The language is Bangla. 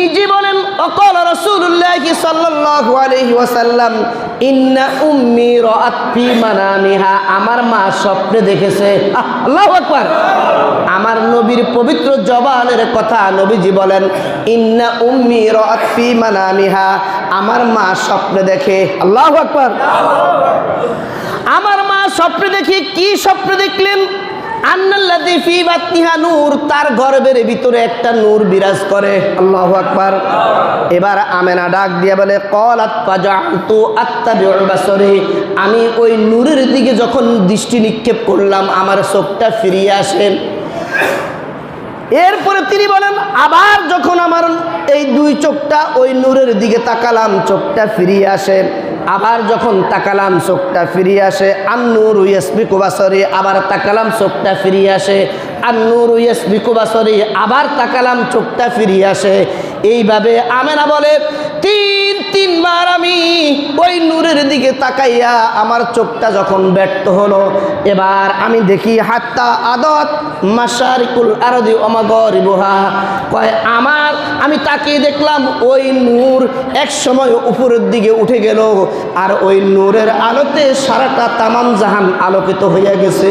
তিনিজি বলেন অকল রাসূলুল্লাহ সাল্লাল্লাহু আলাইহি ওয়াসাল্লাম ইন্না উম্মি রাআত ফি মানামিহা, আমার মা স্বপ্নে দেখেছে। আল্লাহু আকবার। আমার নবীর পবিত্র জবানের কথা নবীজি বলেন ইন্না উম্মি রাআত ফি মানামিহা, আমার মা স্বপ্নে দেখে। আল্লাহু আকবার। আমার মা স্বপ্নে দেখে কি স্বপ্ন দেখলেন? আন্নাল্লাযী ফি বাতনিহা নূর, তার গর্ভের ভিতরে একটা নূর বিরাজ করে। আল্লাহু আকবার। এবার আমেনা ডাক দিয়ে বলে ক্বালাত ফাজআলতু আত্তাবিউ বাসরি, আমি ওই নূরের দিকে যখন দৃষ্টি নিক্ষেপ করলাম আমার চোখটা ফিরিয়ে আসে। এরপরে তিনি বলেন আবার যখন আমার এই দুই চোখটা ওই নূরের দিকে তাকালাম চোখটা ফিরিয়ে আসে। আবার যখন তাকালাম চোখটা ফিরিয়ে আসে। আন-নূরু ইয়াসবিকু বাসরি, আবার তাকালাম চোখটা ফিরিয়ে আসে। আন-নূরু ইয়াসবিকু বাসরি, আবার তাকালাম চোখটা ফিরিয়ে আসে। এইভাবে আমেনা বলে তিনবার আমি ওই নূরের দিকে তাকাইয়া আমার চোখটা যখন ব্যর্থ হলো, এবার আমি দেখি হাত্তা আদত মাশারিকুল আরদি ওয়া মাগারিবুহা, কয় আমি তাকিয়ে দেখলাম ওই নূর এক সময় উপরের দিকে উঠে গেল, আর ওই নূরের আলোতে সারাটা তামাম জাহান আলোকিত হইয়া গেছে।